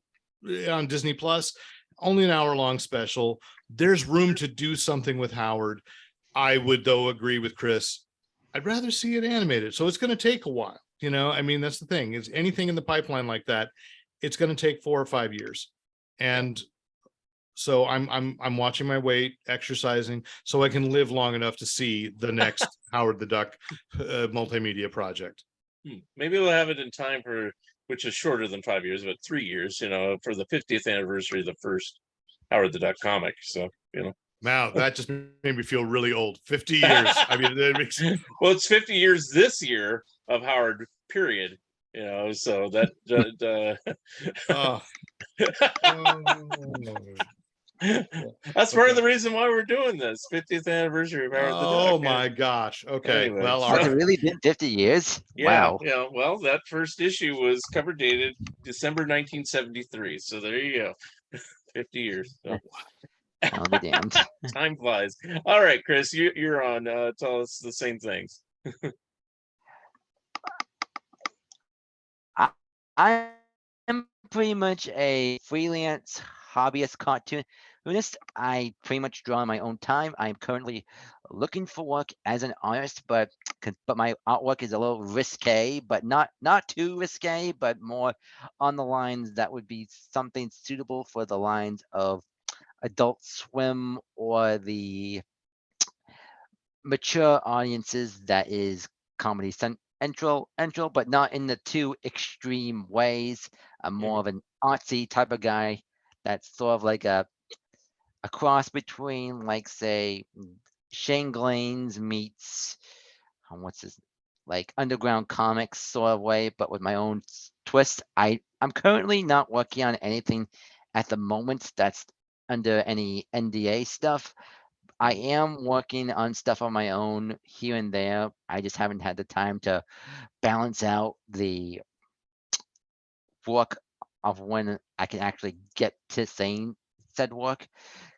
on Disney Plus, only an hour-long special. There's room to do something with Howard. I would, though, agree with Chris. I'd rather see it animated. So it's going to take a while. I mean, that's the thing. Is anything in the pipeline like that, it's going to take 4 or 5 years. And so I'm watching my weight, exercising, so I can live long enough to see the next Howard the Duck multimedia project. Maybe we'll have it in time for, which is shorter than 5 years, but 3 years, for the 50th anniversary of the first Howard the Duck comic. So, Wow, that just made me feel really old. 50 years. I mean, well, it's 50 years this year of Howard, period. So that oh. That's part of the reason why we're doing this 50th anniversary of Howard the Duck. Oh my gosh. Okay. Anyway, well, Has it really been 50 years? Yeah, Wow. yeah. Well, that first issue was cover dated December 1973. So there you go. 50 years. So. I'll be damned. Time flies. All right, Chris, you're on. Tell us the same things. I am pretty much a freelance hobbyist cartoonist. I pretty much draw in my own time. I'm currently looking for work as an artist, but my artwork is a little risque, but not too risque, but more on the lines that would be something suitable for the lines of Adult Swim or the mature audiences, that is Comedy Central, but not in the too extreme ways. I'm more of an artsy type of guy that's sort of like a cross between, like, say, Shane Glaine's meets what's his, like, underground comics sort of way, but with my own twist. I'm currently not working on anything at the moment that's under any NDA stuff. I am working on stuff on my own here and there. I just haven't had the time to balance out the work of when I can actually get to saying said work.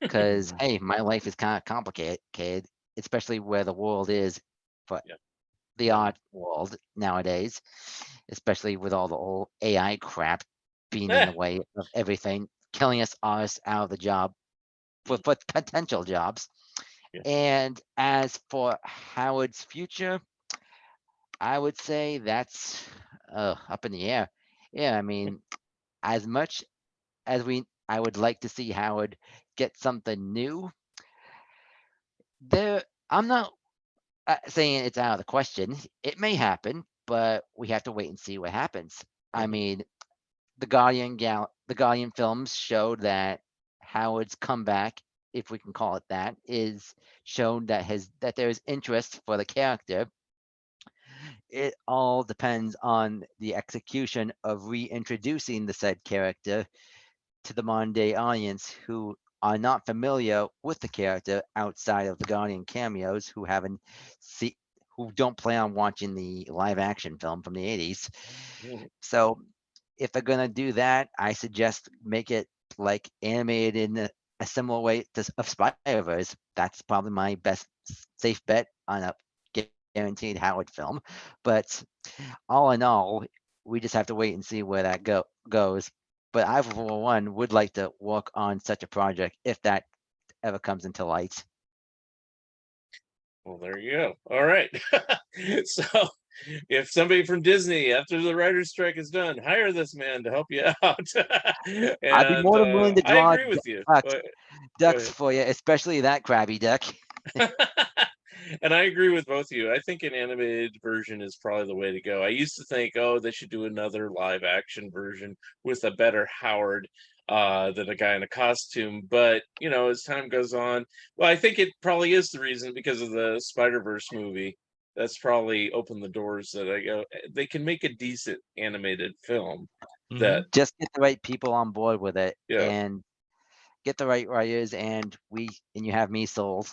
Because hey, my life is kind of complicated, especially where the world is for the art world nowadays, especially with all the old AI crap being in the way of everything, killing us artists out of the job for potential jobs. And as for Howard's future, I would say that's up in the air. Yeah, I mean, as much as I would like to see Howard get something new, I'm not saying it's out of the question. It may happen, but we have to wait and see what happens. I mean, the Guardian films showed that Howard's comeback, if we can call it that, is shown that there is interest for the character. It all depends on the execution of reintroducing the said character to the modern day audience who are not familiar with the character outside of the Guardian cameos, who don't plan on watching the live action film from the 80s. So if they're gonna do that, I suggest make it like animated in a similar way of Spider-Verse. That's probably my best safe bet on a guaranteed Howard film. But all in all, we just have to wait and see where that goes. But I, for one, would like to work on such a project if that ever comes into light. Well, there you go. All right. So if somebody from Disney, after the writer's strike is done, hire this man to help you out. I'd be more than willing to draw I agree with you. ducks for you, especially that Krabby Duck. And I agree with both of you. I think an animated version is probably the way to go. I used to think, they should do another live action version with a better Howard than a guy in a costume. But, as time goes on, well, I think it probably is the reason because of the Spider-Verse movie that's probably opened the doors that I go, they can make a decent animated film that, Just get the right people on board with it, yeah, and get the right writers, and you have me sold.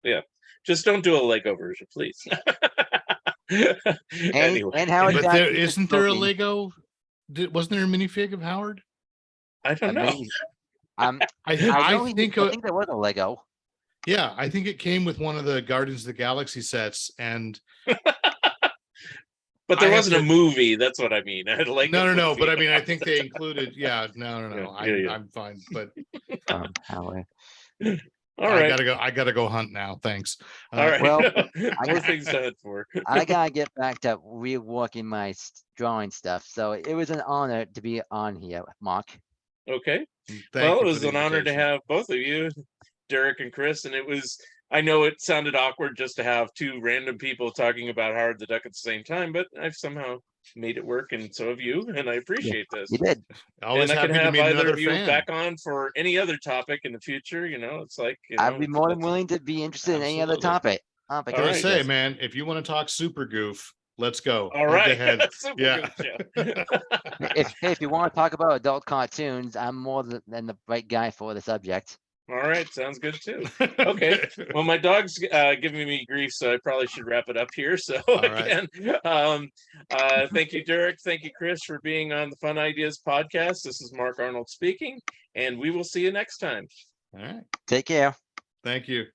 yeah. Just don't do a Lego version, please. Anyway, And Howard But Jack there is isn't there a smoking Lego? Wasn't there a minifig of Howard? I a don't know. mini. I I think think there was a Lego. yeah, I think it came with one of the Guardians of the Galaxy sets, and But there I have wasn't a to- movie. That's what I mean. I had a Lego no. movie. But I mean, I think they included. Yeah, no. Yeah. I'm fine, but Howard. All I right. gotta go hunt now. Thanks. All right. Well, More things to head for. I gotta get back to reworking my drawing stuff. So it was an honor to be on here, Mark. Okay. Thank Well, you it was for the an honor to invitation. have both of you, Derek and Chris, and I know it sounded awkward just to have two random people talking about Howard the Duck at the same time, but I've somehow made it work, and so have you, and I appreciate this. You did. Always And I can happy to have meet either another of you fan. back on for any other topic in the future. It's like, I'd be more than that's- willing to be interested in any other Absolutely. topic. I gotta right, say, yes. man, if you want to talk Super Goof, let's go. All Head to right. head. Super Yeah. good show. If you want to talk about adult cartoons, I'm more than the right guy for the subject. All right, sounds good too. Okay. Well, my dog's giving me grief, so I probably should wrap it up here. So right. again, thank you, Derek. Thank you, Chris, for being on the Fun Ideas podcast. This is Mark Arnold speaking, and we will see you next time. All right. Take care. Thank you.